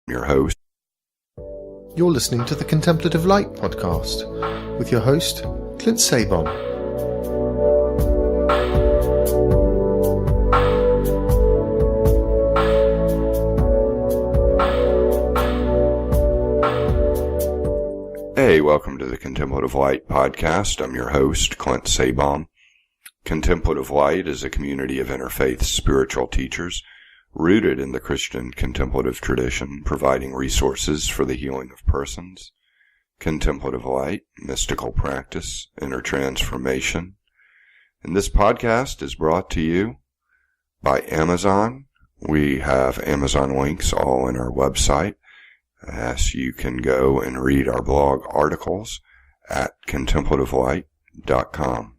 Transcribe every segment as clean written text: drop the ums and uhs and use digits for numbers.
Your host. You're listening to the Contemplative Light podcast with your host, Clint Sabom. Hey, welcome to the Contemplative Light podcast. I'm your host, Clint Sabom. Contemplative Light is a community of interfaith spiritual teachers rooted in the Christian contemplative tradition, providing resources for the healing of persons, contemplative light, mystical practice, inner transformation. And this podcast is brought to you by Amazon. We have Amazon links all in our website, as you can go and read our blog articles at contemplativelight.com.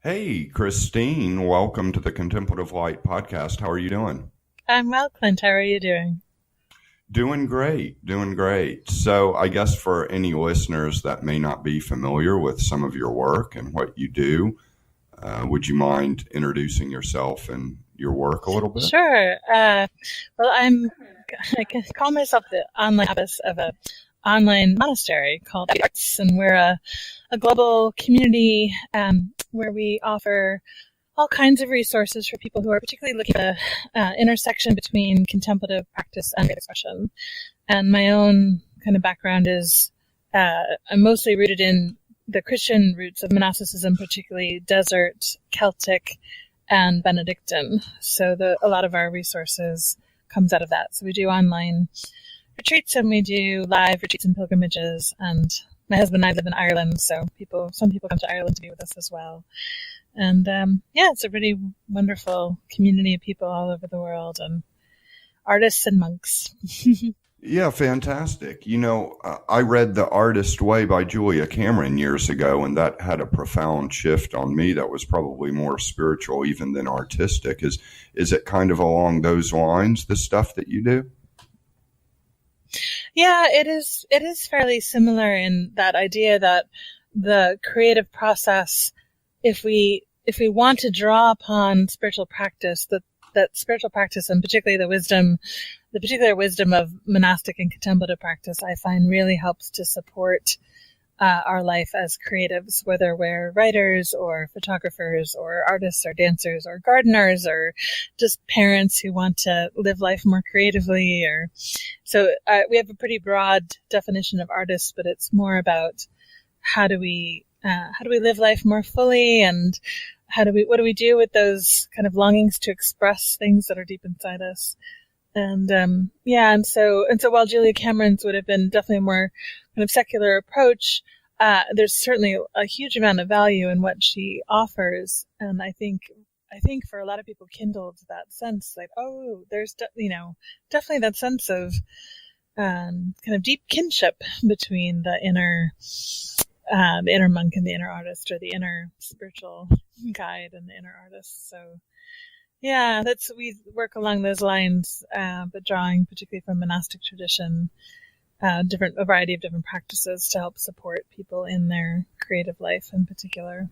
Hey, Christine, welcome to the Contemplative Light podcast. How are you doing? I'm well, Clint. How are you doing? Doing great. So I guess for any listeners that may not be familiar with some of your work and what you do, would you mind introducing yourself and your work a little bit? Sure. I can call myself the online abbess of an online monastery called Abbey, and we're a global community where we offer all kinds of resources for people who are particularly looking at the intersection between contemplative practice and expression. And my own kind of background is I'm mostly rooted in the Christian roots of monasticism, particularly desert, Celtic, and Benedictine. So a lot of our resources comes out of that. So we do online retreats and we do live retreats and pilgrimages. And my husband and I live in Ireland, so some people come to Ireland to be with us as well. And it's a really wonderful community of people all over the world, and artists and monks. Yeah, fantastic. You know, I read The Artist Way by Julia Cameron years ago, and that had a profound shift on me that was probably more spiritual even than artistic. Is it kind of along those lines, the stuff that you do? Yeah, it is fairly similar in that idea that the creative process, if we want to draw upon spiritual practice, that spiritual practice, and particularly the particular wisdom of monastic and contemplative practice, I find really helps to support our life as creatives, whether we're writers or photographers or artists or dancers or gardeners or just parents who want to live life more creatively. So we have a pretty broad definition of artists, but it's more about how do we live life more fully, and what do we do with those kind of longings to express things that are deep inside us. And so while Julia Cameron's would have been definitely a more kind of secular approach, there's certainly a huge amount of value in what she offers, and I think for a lot of people kindled that sense, like, oh, there's definitely that sense of kind of deep kinship between the inner monk and the inner artist, or the inner spiritual guide and the inner artist. So. Yeah, we work along those lines, but drawing particularly from monastic tradition, a variety of different practices to help support people in their creative life in particular.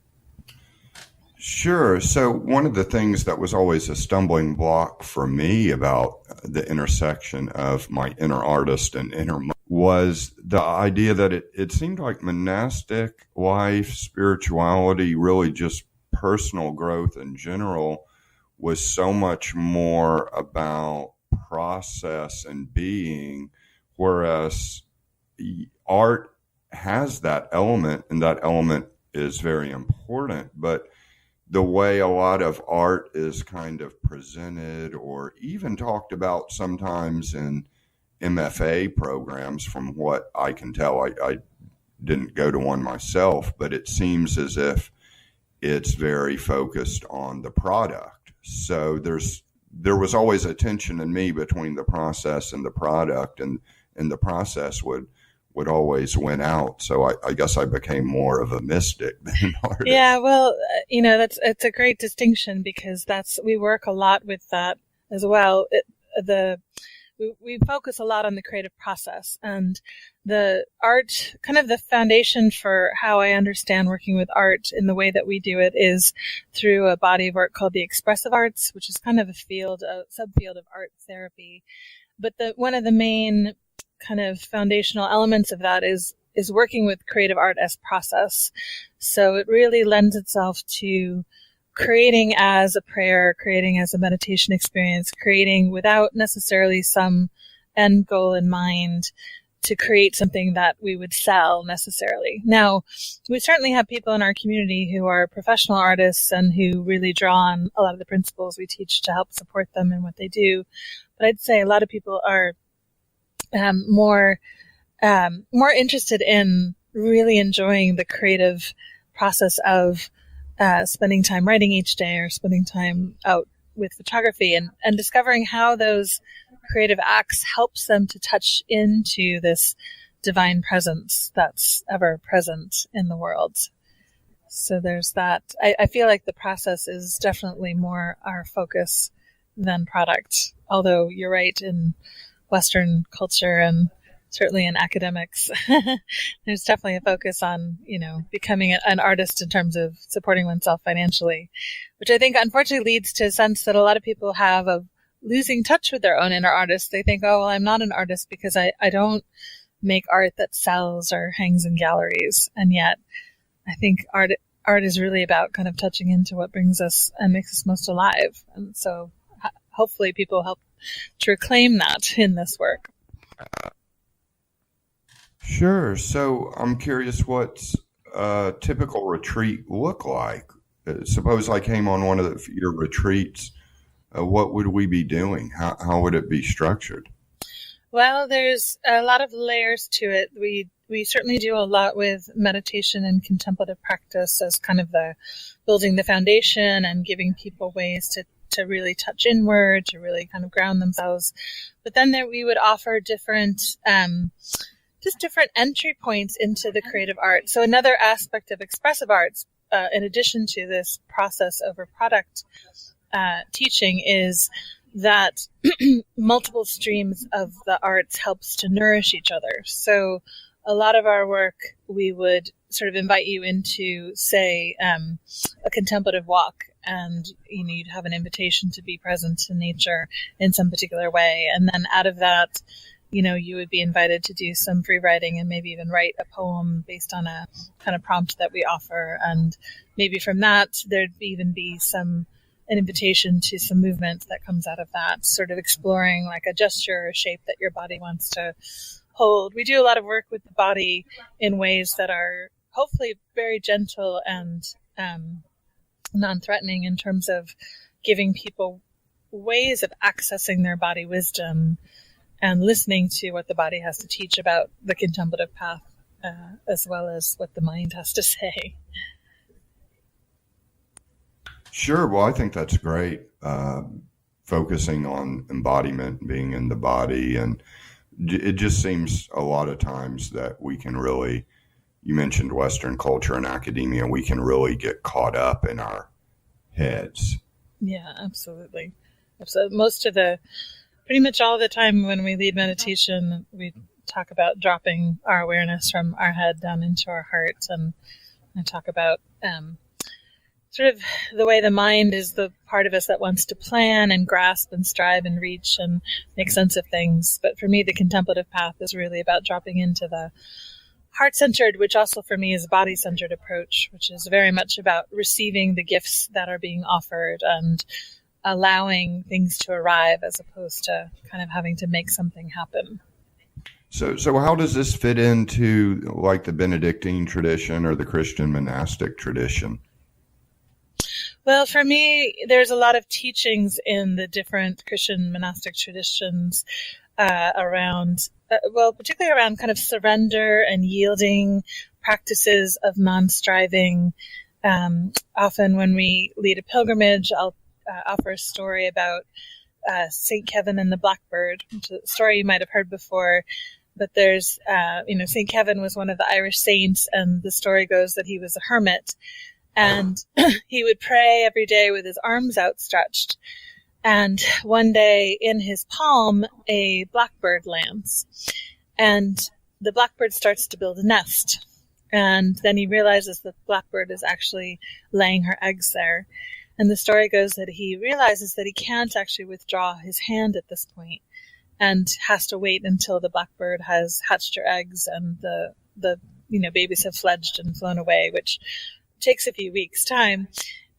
Sure. So one of the things that was always a stumbling block for me about the intersection of my inner artist and inner monk was the idea that it seemed like monastic life, spirituality, really just personal growth in general, was so much more about process and being, whereas art has that element, and that element is very important. But the way a lot of art is kind of presented or even talked about sometimes in MFA programs, from what I can tell, I didn't go to one myself, but it seems as if it's very focused on the product. So there was always a tension in me between the process and the product, and the process would always win out. So I guess I became more of a mystic than an artist. Yeah, well, it's a great distinction, because we work a lot with that as well. we focus a lot on the creative process, and the art, kind of the foundation for how I understand working with art in the way that we do it is through a body of work called the expressive arts, which is kind of a subfield of art therapy. But one of the main kind of foundational elements of that is working with creative art as process. So it really lends itself to creating as a prayer, creating as a meditation experience, creating without necessarily some end goal in mind to create something that we would sell necessarily. Now, we certainly have people in our community who are professional artists and who really draw on a lot of the principles we teach to help support them in what they do. But I'd say a lot of people are more interested in really enjoying the creative process of spending time writing each day or spending time out with photography and discovering how those creative acts helps them to touch into this divine presence that's ever present in the world. So there's that. I feel like the process is definitely more our focus than product. Although you're right, in Western culture and certainly in academics, there's definitely a focus on, becoming an artist in terms of supporting oneself financially, which I think unfortunately leads to a sense that a lot of people have of losing touch with their own inner artist. They think, oh, well, I'm not an artist because I don't make art that sells or hangs in galleries. And yet I think art is really about kind of touching into what brings us and makes us most alive. And so hopefully people help to reclaim that in this work. Sure. So I'm curious, what's a typical retreat look like? Suppose I came on one of your retreats. What would we be doing? How would it be structured? Well, there's a lot of layers to it. We certainly do a lot with meditation and contemplative practice as kind of the building the foundation and giving people ways to really touch inward, to really kind of ground themselves. But then we would offer different entry points into the creative art. So another aspect of expressive arts, in addition to this process over product teaching, is that multiple streams of the arts helps to nourish each other. So a lot of our work, we would sort of invite you into, say, a contemplative walk, and you'd have an invitation to be present in nature in some particular way. And then out of that, you would be invited to do some free writing and maybe even write a poem based on a kind of prompt that we offer. And maybe from that, there'd even be an invitation to some movement that comes out of that, sort of exploring like a gesture or shape that your body wants to hold. We do a lot of work with the body in ways that are hopefully very gentle and non-threatening in terms of giving people ways of accessing their body wisdom and listening to what the body has to teach about the contemplative path, as well as what the mind has to say. Sure. Well, I think that's great. Focusing on embodiment, being in the body. And it just seems a lot of times that we can really, you mentioned Western culture and academia, we can really get caught up in our heads. Yeah, absolutely. So pretty much all the time when we lead meditation, we talk about dropping our awareness from our head down into our heart. And I talk about sort of the way the mind is the part of us that wants to plan and grasp and strive and reach and make sense of things. But for me, the contemplative path is really about dropping into the heart-centered, which also for me is a body-centered approach, which is very much about receiving the gifts that are being offered and allowing things to arrive as opposed to kind of having to make something happen. So how does this fit into like the Benedictine tradition or the Christian monastic tradition? Well, for me, there's a lot of teachings in the different Christian monastic traditions around, particularly around kind of surrender and yielding, practices of non-striving. Often when we lead a pilgrimage, I'll offer a story about St. Kevin and the Blackbird, which is a story you might have heard before. But there's, St. Kevin was one of the Irish saints, and the story goes that he was a hermit. And he would pray every day with his arms outstretched. And one day in his palm, a blackbird lands. And the blackbird starts to build a nest. And then he realizes that the blackbird is actually laying her eggs there. And the story goes that he realizes that he can't actually withdraw his hand at this point and has to wait until the blackbird has hatched her eggs and the babies have fledged and flown away, which takes a few weeks' time.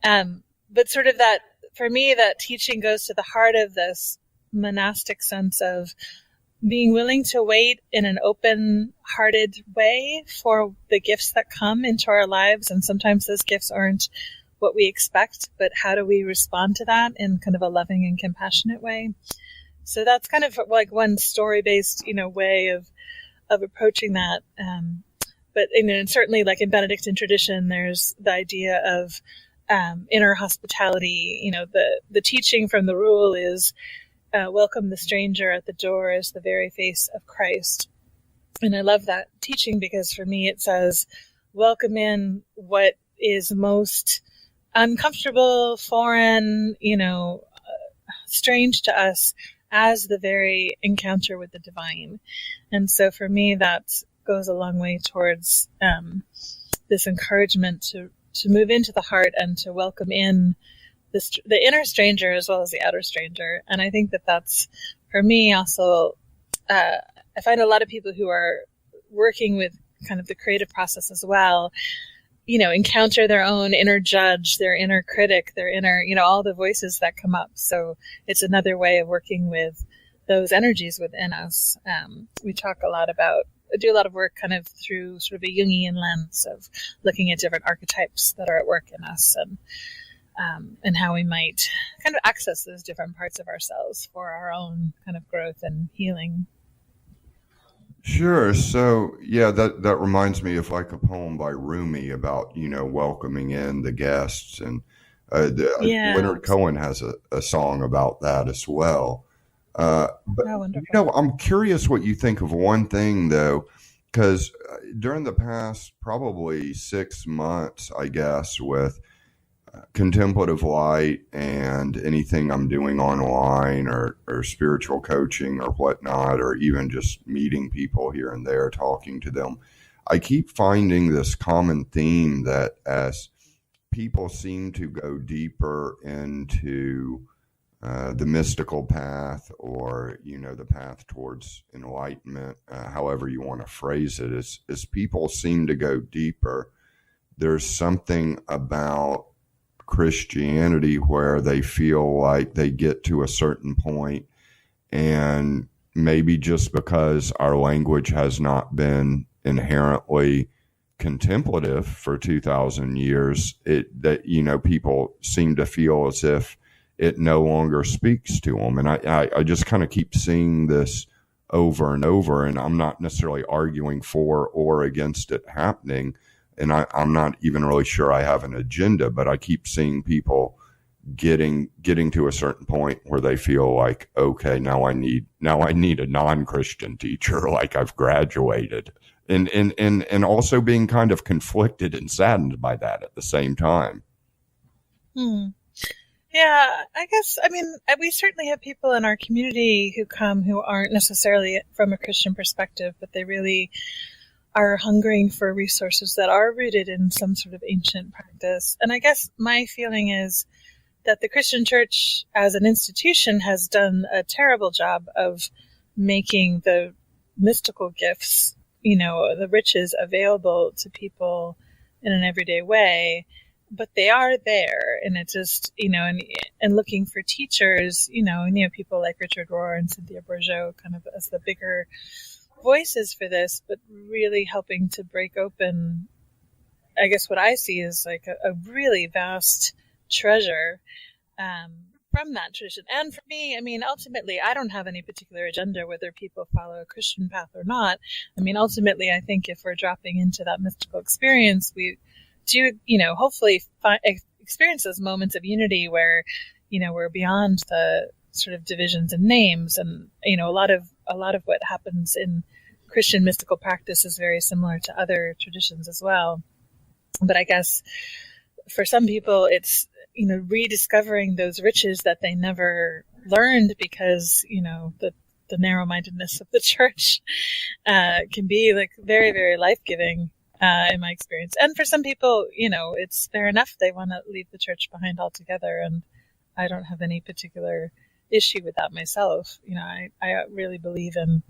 But sort of that, for me, that teaching goes to the heart of this monastic sense of being willing to wait in an open-hearted way for the gifts that come into our lives. And sometimes those gifts aren't what we expect, but how do we respond to that in kind of a loving and compassionate way? So that's kind of like one story-based, way of approaching that. But and certainly, like in Benedictine tradition, there's the idea of inner hospitality. The teaching from the rule is welcome the stranger at the door as the very face of Christ. And I love that teaching because for me it says, welcome in what is most uncomfortable, foreign, strange to us as the very encounter with the divine. And so for me, that goes a long way towards this encouragement to move into the heart and to welcome in the inner stranger as well as the outer stranger. And I think that that's, for me, also, I find a lot of people who are working with kind of the creative process as well, encounter their own inner judge, their inner critic, their inner, all the voices that come up. So it's another way of working with those energies within us. We do a lot of work kind of through sort of a Jungian lens of looking at different archetypes that are at work in us and how we might kind of access those different parts of ourselves for our own kind of growth and healing. Sure. So, yeah, that reminds me of like a poem by Rumi about, welcoming in the guests. And Leonard Cohen has a song about that as well. But, I'm curious what you think of one thing, though, because during the past probably 6 months, I guess, with Contemplative Light and anything I'm doing online or spiritual coaching or whatnot, or even just meeting people here and there, talking to them, I keep finding this common theme that as people seem to go deeper into the mystical path or, the path towards enlightenment, however you want to phrase it, as people seem to go deeper, there's something about Christianity where they feel like they get to a certain point, and maybe just because our language has not been inherently contemplative for 2,000 years, people seem to feel as if it no longer speaks to them. And I just kind of keep seeing this over and over, and I'm not necessarily arguing for or against it happening. And I'm not even really sure I have an agenda, but I keep seeing people getting to a certain point where they feel like, okay, now I need a non-Christian teacher, like I've graduated, and also being kind of conflicted and saddened by that at the same time. Yeah, I guess, we certainly have people in our community who come who aren't necessarily from a Christian perspective, but they really are hungering for resources that are rooted in some sort of ancient practice. And I guess my feeling is that the Christian church as an institution has done a terrible job of making the mystical gifts, the riches available to people in an everyday way. But they are there, and it just, and looking for teachers, people like Richard Rohr and Cynthia Bourgeot kind of as the bigger voices for this, but really helping to break open, I guess what I see is like a really vast treasure from that tradition. And for me, ultimately, I don't have any particular agenda whether people follow a Christian path or not. Ultimately, I think if we're dropping into that mystical experience, we do, hopefully experience those moments of unity where, we're beyond the sort of divisions and names. And, a lot of what happens in Christian mystical practice is very similar to other traditions as well. But I guess for some people, it's, rediscovering those riches that they never learned because, the narrow-mindedness of the church can be like very, very life-giving in my experience. And for some people, it's fair enough. They want to leave the church behind altogether. And I don't have any particular issue with that myself. I really believe in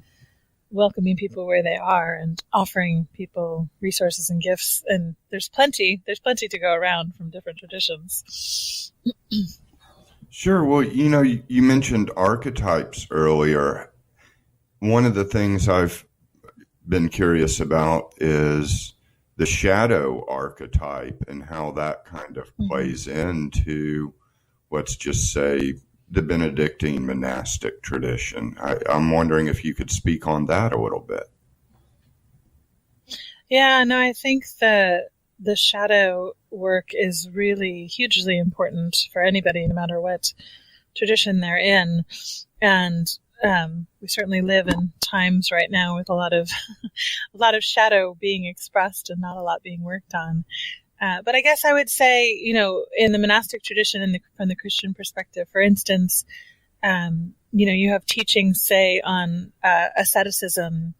welcoming people where they are and offering people resources and gifts. And there's plenty to go around from different traditions. Sure. Well, you mentioned archetypes earlier. One of the things I've been curious about is the shadow archetype and how that kind of plays into, let's just say, the Benedictine monastic tradition. I'm wondering if you could speak on that a little bit. Yeah, no, I think the shadow work is really hugely important for anybody, no matter what tradition they're in. And we certainly live in times right now with a lot of shadow being expressed and not a lot being worked on. But I guess I would say, in the monastic tradition from the Christian perspective, for instance, you have teachings, say, on asceticism,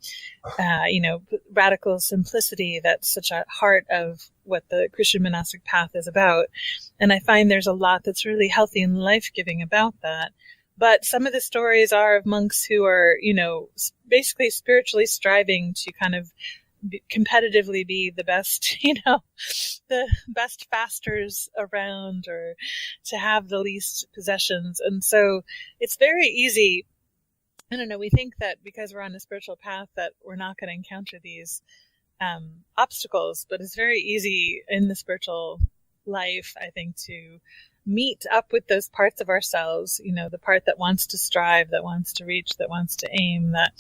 radical simplicity. That's such a heart of what the Christian monastic path is about. And I find there's a lot that's really healthy and life-giving about that. But some of the stories are of monks who are, basically spiritually striving to kind of competitively be the best, the best fasters around, or to have the least possessions. And so it's very easy. I don't know. We think that because we're on a spiritual path that we're not going to encounter these obstacles, but it's very easy in the spiritual life, I think, to meet up with those parts of ourselves, the part that wants to strive, that wants to reach, that wants to aim, that,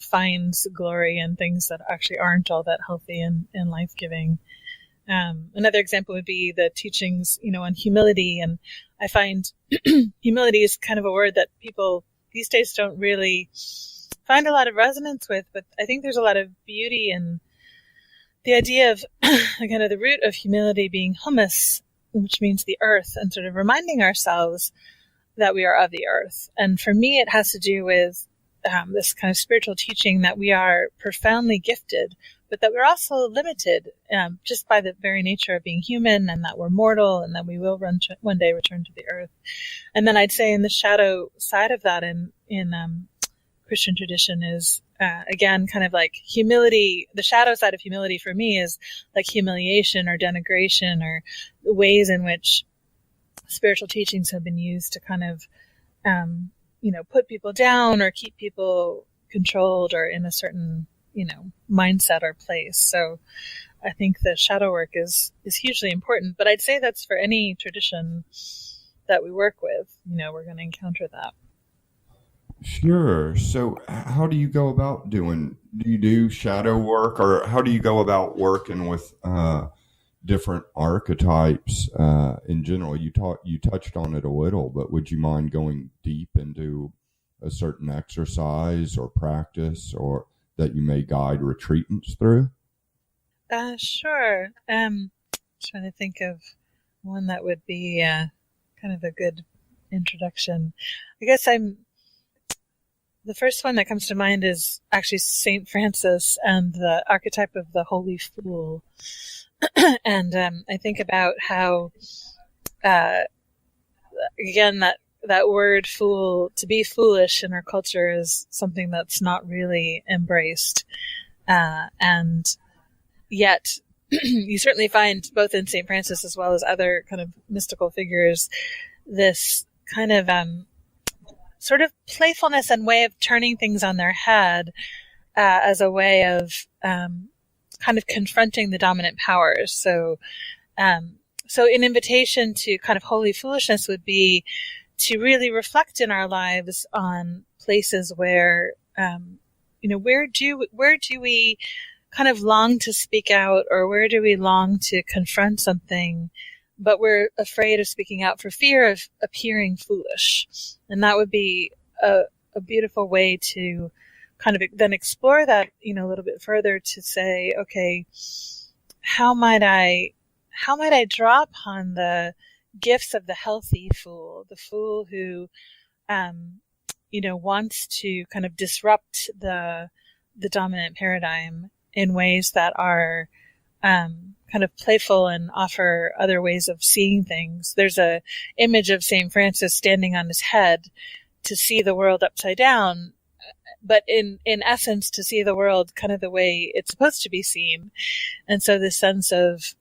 finds glory in things that actually aren't all that healthy and life-giving. Another example would be the teachings, on humility. And I find humility is kind of a word that people these days don't really find a lot of resonance with, but I think there's a lot of beauty in the idea of kind of the root of humility being humus, which means the earth, and sort of reminding ourselves that we are of the earth. And for me, it has to do with this kind of spiritual teaching that we are profoundly gifted, but that we're also limited just by the very nature of being human, and that we're mortal, and that we will one day return to the earth. And then I'd say in the shadow side of that in Christian tradition is, again, kind of like humility. The shadow side of humility for me is like humiliation or denigration, or the ways in which spiritual teachings have been used to kind of, put people down or keep people controlled or in a certain, mindset or place. So I think the shadow work is hugely important, but I'd say that's for any tradition that we work with. We're going to encounter that. Sure. So how do you go about do you do shadow work, or how do you go about working with different archetypes in general? You touched on it a little, but would you mind going deep into a certain exercise or practice, or that you may guide retreatants through? Sure. Trying to think of one that would be kind of a good introduction. I guess the first one that comes to mind is actually St. Francis and the archetype of the holy fool. And I think about how, again, that word fool, to be foolish in our culture is something that's not really embraced. And yet you certainly find both in St. Francis as well as other kind of mystical figures, this kind of sort of playfulness and way of turning things on their head as a way of kind of confronting the dominant powers. So an invitation to kind of holy foolishness would be to really reflect in our lives on places where, where do we kind of long to speak out, or where do we long to confront something, but we're afraid of speaking out for fear of appearing foolish. And that would be a beautiful way to kind of then explore that, a little bit further, to say, okay, how might I draw upon the gifts of the healthy fool, the fool who, wants to kind of disrupt the dominant paradigm in ways that are kind of playful and offer other ways of seeing things. There's a image of St. Francis standing on his head to see the world upside down, but in essence to see the world kind of the way it's supposed to be seen. And so this sense of,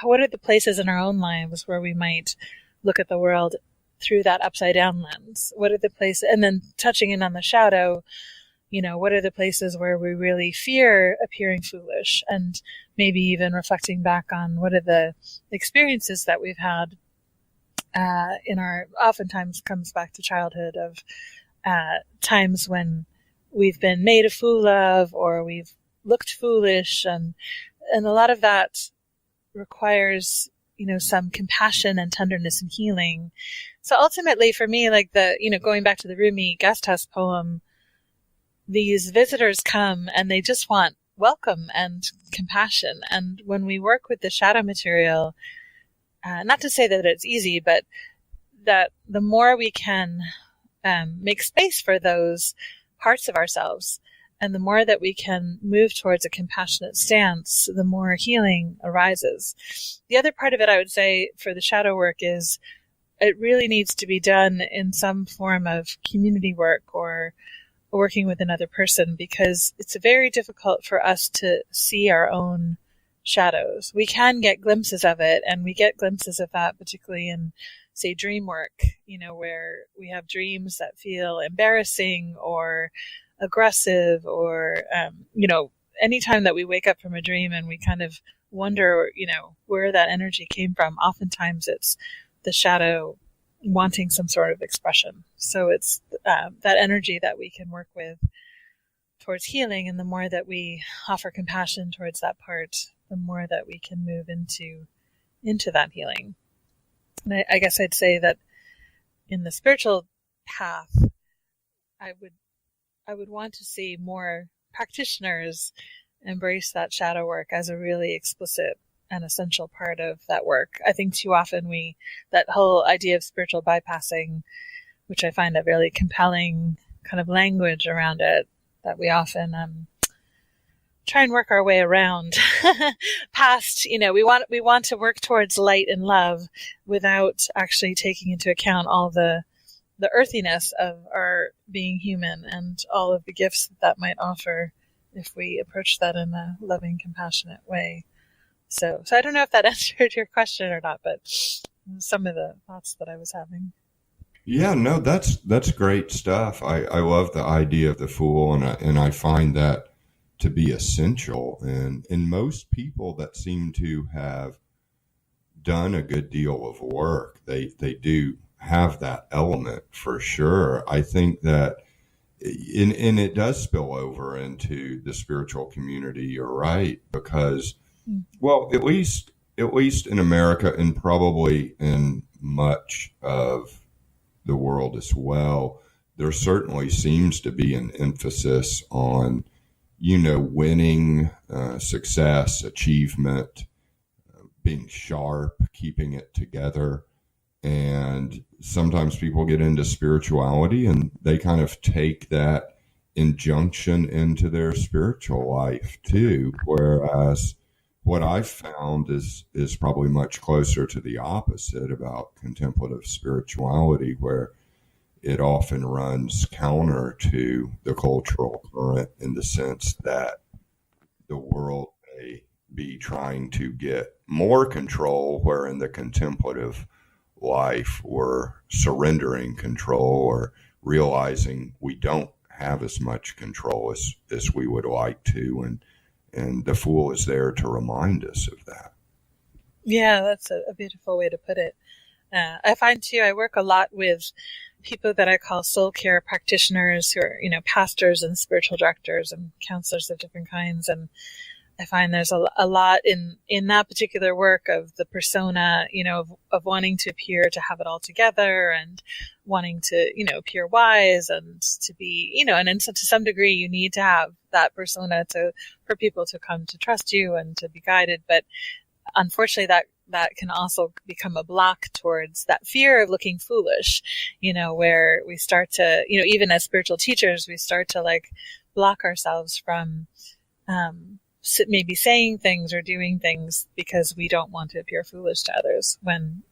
what are the places in our own lives where we might look at the world through that upside down lens? What are the places, and then touching in on the shadow, what are the places where we really fear appearing foolish, and maybe even reflecting back on what are the experiences that we've had oftentimes comes back to childhood of times when we've been made a fool of, or we've looked foolish, and a lot of that requires some compassion and tenderness and healing. So ultimately for me, like going back to the Rumi guest house poem, these visitors come and they just want welcome and compassion. And when we work with the shadow material, not to say that it's easy, but that the more we can make space for those parts of ourselves, and the more that we can move towards a compassionate stance, the more healing arises. The other part of it, I would say, for the shadow work is it really needs to be done in some form of community work or working with another person, because it's very difficult for us to see our own shadows. We can get glimpses of it, and we get glimpses of that particularly in, say, dream work, where we have dreams that feel embarrassing or aggressive, or, anytime that we wake up from a dream and we kind of wonder, where that energy came from, oftentimes it's the shadow wanting some sort of expression. So it's that energy that we can work with towards healing, and the more that we offer compassion towards that part, the more that we can move into that healing. And I guess I'd say that in the spiritual path, I would want to see more practitioners embrace that shadow work as a really explicit and essential part of that work. I think too often that whole idea of spiritual bypassing, which I find a really compelling kind of language around it, that we often try and work our way around past, we want to work towards light and love without actually taking into account all the earthiness of our being human and all of the gifts that might offer if we approach that in a loving, compassionate way. So I don't know if that answered your question or not, but some of the thoughts that I was having. Yeah, no, that's great stuff. I love the idea of the fool, and I find that to be essential. And in most people that seem to have done a good deal of work, they do have that element for sure. I think that, and it does spill over into the spiritual community. You're right, because, well, at least in America, and probably in much of the world as well, there certainly seems to be an emphasis on, winning, success, achievement, being sharp, keeping it together. And sometimes people get into spirituality and they kind of take that injunction into their spiritual life too. Whereas what I've found is probably much closer to the opposite about contemplative spirituality, where it often runs counter to the cultural current in the sense that the world may be trying to get more control, where in the contemplative life we're surrendering control or realizing we don't have as much control as we would like to, and the fool is there to remind us of that. Yeah, that's a beautiful way to put it. I find too, I work a lot with people that I call soul care practitioners, who are, pastors and spiritual directors and counselors of different kinds. And I find there's a lot in that particular work of the persona, of wanting to appear to have it all together, and wanting to, appear wise and to be, and to some degree you need to have that persona for people to come to trust you and to be guided. But unfortunately that can also become a block towards that fear of looking foolish, where we start to, even as spiritual teachers, we start to like block ourselves from maybe saying things or doing things because we don't want to appear foolish to others when,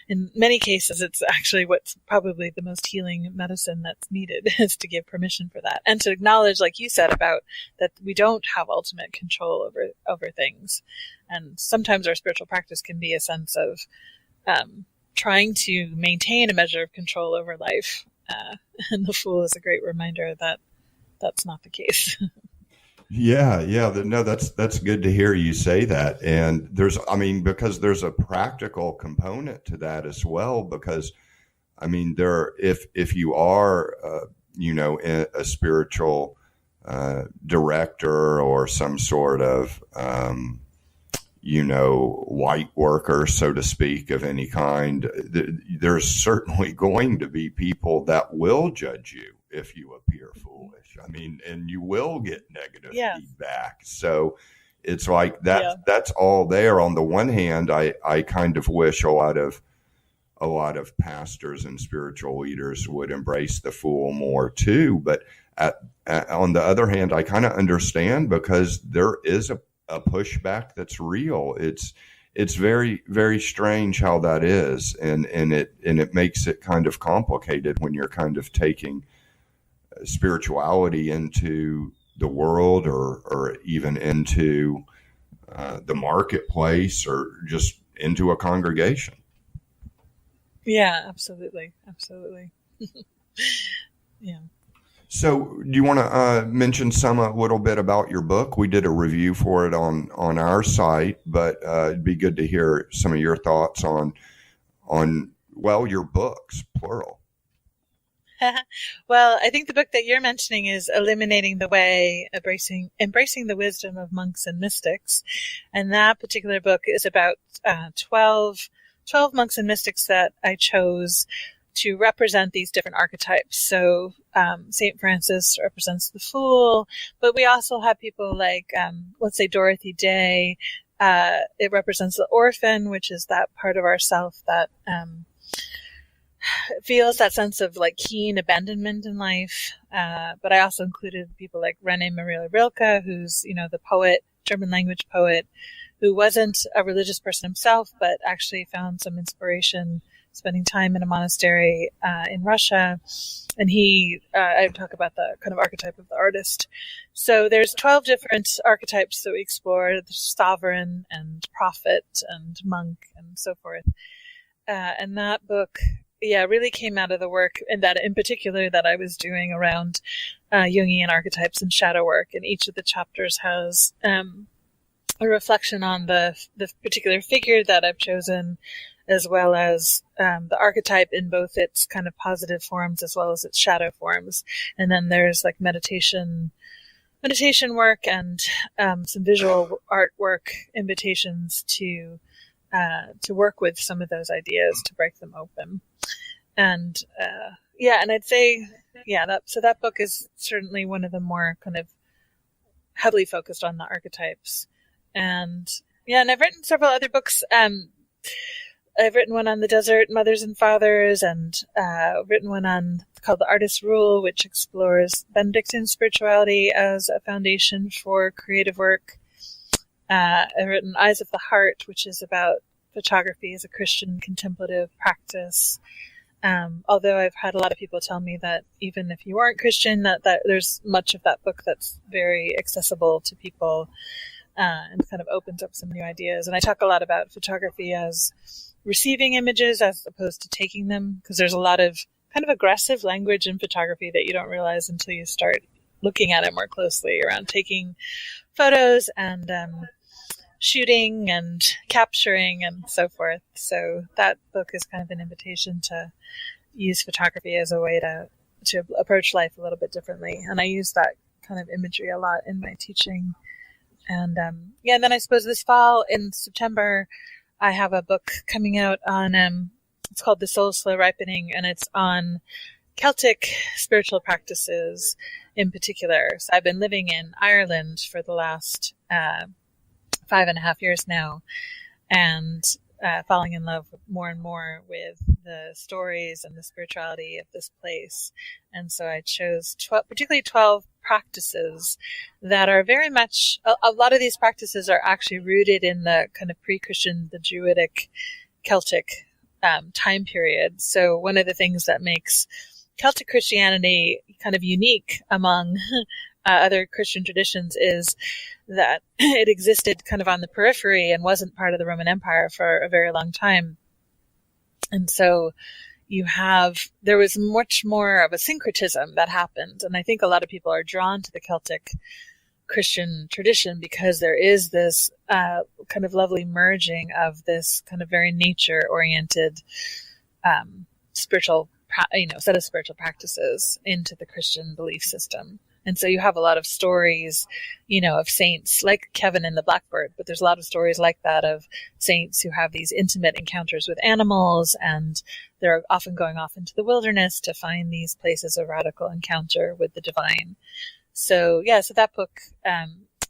in many cases, it's actually what's probably the most healing medicine that's needed is to give permission for that and to acknowledge, like you said, about that we don't have ultimate control over things. And sometimes our spiritual practice can be a sense of trying to maintain a measure of control over life. And the Fool is a great reminder that that's not the case. Yeah. No, that's good to hear you say that. And because there's a practical component to that as well, because if you are, a spiritual director or some sort of, white worker, so to speak, of any kind, there's certainly going to be people that will judge you if you appear foolish. And you will get negative feedback. So it's like that's all there. On the one hand, I kind of wish a lot of pastors and spiritual leaders would embrace the Fool more too. But on the other hand, I kind of understand because there is a pushback that's real. It's very, very strange how that is. And it makes it kind of complicated when you're kind of taking spirituality into the world or even into the marketplace or just into a congregation. Yeah, absolutely. Yeah. So do you want to mention a little bit about your book? We did a review for it on our site, but it'd be good to hear some of your thoughts on your books, plural. Well, I think the book that you're mentioning is Eliminating the Way, Embracing the Wisdom of Monks and Mystics. And that particular book is about 12 monks and mystics that I chose to represent these different archetypes. So St. Francis represents the Fool, but we also have people like, let's say, Dorothy Day. It represents the orphan, which is that part of ourself that feels that sense of like keen abandonment in life. But I also included people like René Maria Rilke, who's, the poet, German language poet, who wasn't a religious person himself, but actually found some inspiration spending time in a monastery in Russia. And I talk about the kind of archetype of the artist. So there's 12 different archetypes that we explore: the sovereign and prophet and monk and so forth. And that book, really came out of the work, and that in particular that I was doing around Jungian archetypes and shadow work. And each of the chapters has a reflection on the particular figure that I've chosen, as well as the archetype in both its kind of positive forms as well as its shadow forms. And then there's like meditation work and some visual artwork invitations to work with some of those ideas to break them open. And and I'd say that book is certainly one of the more kind of heavily focused on the archetypes. And I've written several other books. I've written one on the desert mothers and fathers, and written one called The Artist's Rule, which explores Benedictine spirituality as a foundation for creative work. I've written Eyes of the Heart, which is about photography as a Christian contemplative practice. Although I've had a lot of people tell me that even if you aren't Christian, that there's much of that book that's very accessible to people, and kind of opens up some new ideas. And I talk a lot about photography as receiving images as opposed to taking them, because there's a lot of kind of aggressive language in photography that you don't realize until you start looking at it more closely around taking photos and shooting and capturing and so forth. So that book is kind of an invitation to use photography as a way to approach life a little bit differently. And I use that kind of imagery a lot in my teaching. And then I suppose this fall in September, I have a book coming out on, it's called The Soul's Slow Ripening, and it's on Celtic spiritual practices in particular. So I've been living in Ireland for the last 5.5 years now, and falling in love more and more with the stories and the spirituality of this place. And so I chose particularly 12 practices that are very much, a lot of these practices are actually rooted in the kind of pre-Christian, the Druidic, Celtic time period. So one of the things that makes Celtic Christianity kind of unique among other Christian traditions is that it existed kind of on the periphery and wasn't part of the Roman Empire for a very long time. And so there was much more of a syncretism that happened. And I think a lot of people are drawn to the Celtic Christian tradition because there is this kind of lovely merging of this kind of very nature-oriented spiritual, set of spiritual practices into the Christian belief system. And so you have a lot of stories, of saints like Kevin and the Blackbird, but there's a lot of stories like that of saints who have these intimate encounters with animals, and they're often going off into the wilderness to find these places of radical encounter with the divine. So that book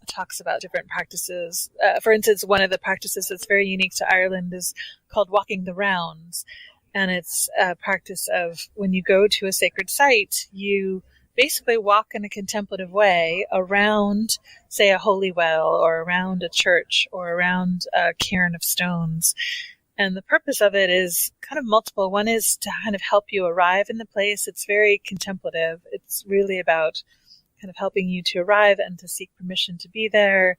talks about different practices. For instance, one of the practices that's very unique to Ireland is called walking the rounds. And it's a practice of when you go to a sacred site, you basically walk in a contemplative way around, say, a holy well or around a church or around a cairn of stones. And the purpose of it is kind of multiple. One is to kind of help you arrive in the place. It's very contemplative. It's really about kind of helping you to arrive and to seek permission to be there.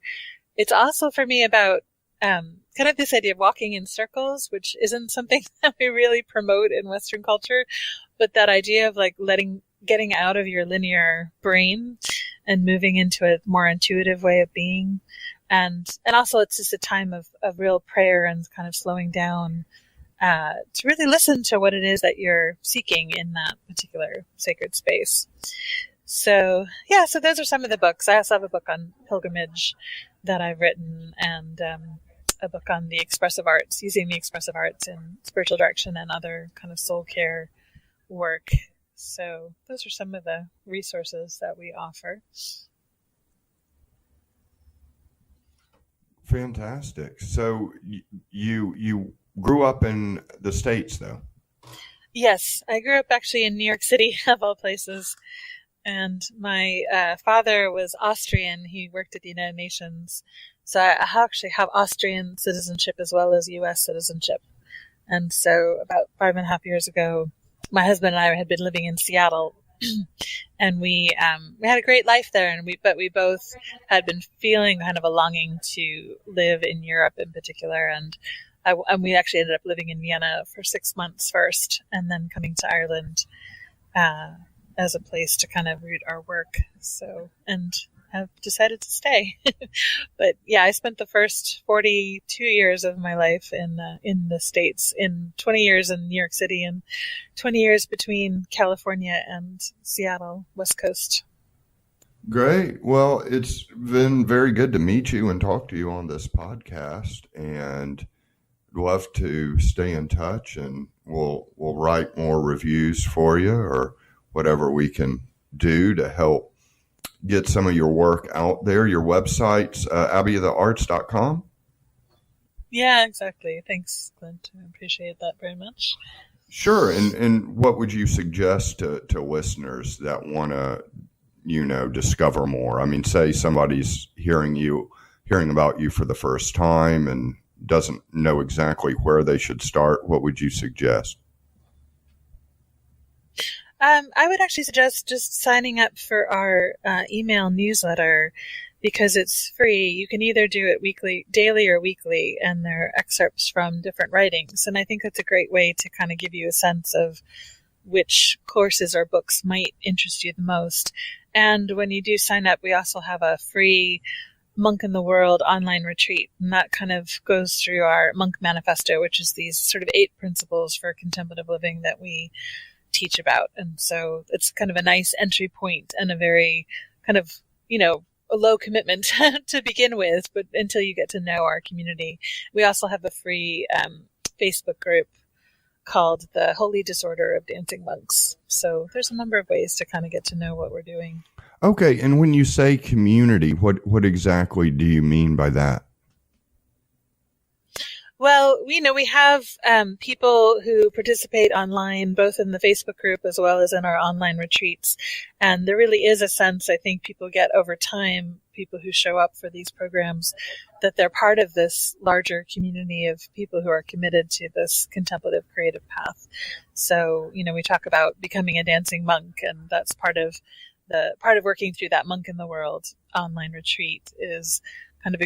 It's also for me about kind of this idea of walking in circles, which isn't something that we really promote in Western culture, but that idea of like getting out of your linear brain and moving into a more intuitive way of being. And also it's just a time of real prayer and kind of slowing down to really listen to what it is that you're seeking in that particular sacred space. So those are some of the books. I also have a book on pilgrimage that I've written, and a book on the expressive arts, using the expressive arts in spiritual direction and other kind of soul care work. So those are some of the resources that we offer. Fantastic. So you grew up in the States, though? Yes, I grew up actually in New York City, of all places. And my father was Austrian. He worked at the United Nations. So I actually have Austrian citizenship as well as U.S. citizenship. And so about 5.5 years ago, my husband and I had been living in Seattle, and we had a great life there. But we both had been feeling kind of a longing to live in Europe in particular. And we actually ended up living in Vienna for 6 months first, and then coming to Ireland as a place to kind of root our work. So, and have decided to stay. But yeah, I spent the first 42 years of my life in the States, in 20 years in New York City and 20 years between California and Seattle, West Coast. Great. Well, it's been very good to meet you and talk to you on this podcast, and I'd love to stay in touch, and we'll write more reviews for you or whatever we can do to help get some of your work out there. Your website's abbeyofthearts.com. Yeah, exactly. Thanks, Clint. I appreciate that very much. Sure. And what would you suggest to listeners that want to, discover more? I mean, say somebody's hearing about you for the first time and doesn't know exactly where they should start. What would you suggest? I would actually suggest just signing up for our email newsletter, because it's free. You can either do it daily or weekly, and there are excerpts from different writings. And I think that's a great way to kind of give you a sense of which courses or books might interest you the most. And when you do sign up, we also have a free Monk in the World online retreat. And that kind of goes through our Monk Manifesto, which is these sort of 8 principles for contemplative living that we teach about. And so it's kind of a nice entry point and a very kind of, a low commitment to begin with, but until you get to know our community. We also have a free Facebook group called the Holy Disorder of Dancing Monks. So there's a number of ways to kind of get to know what we're doing. Okay. And when you say community, what exactly do you mean by that? Well, we have people who participate online, both in the Facebook group as well as in our online retreats. And there really is a sense, I think, people get over time, people who show up for these programs, that they're part of this larger community of people who are committed to this contemplative creative path. So, we talk about becoming a dancing monk, and that's part of working through that Monk in the World online retreat is kind of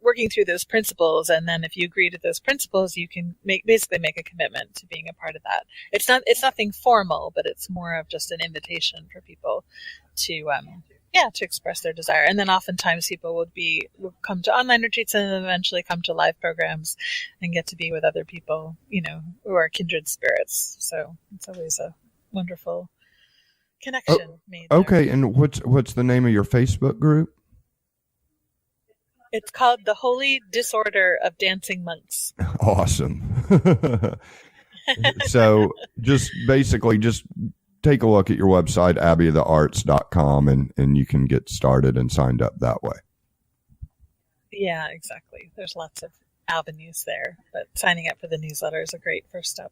working through those principles, and then if you agree to those principles, you can basically make a commitment to being a part of that. It's nothing formal, but it's more of just an invitation for people to express their desire. And then oftentimes people will come to online retreats and then eventually come to live programs and get to be with other people, who are kindred spirits. So it's always a wonderful connection made there. Okay, and what's the name of your Facebook group? It's called The Holy Disorder of Dancing Monks. Awesome. So just take a look at your website, abbeyofthearts.com, and you can get started and signed up that way. Yeah, exactly. There's lots of avenues there, but signing up for the newsletter is a great first step.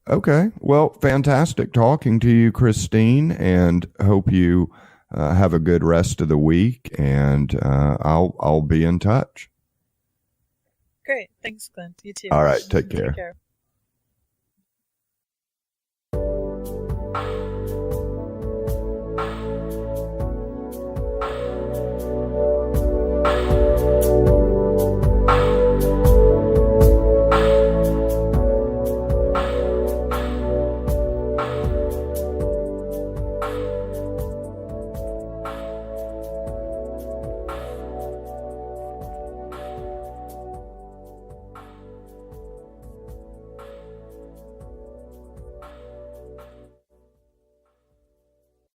Okay. Well, fantastic talking to you, Christine, and hope you have a good rest of the week, and I'll be in touch. Great. Thanks, Clint. You too. All right. Take care. Take care.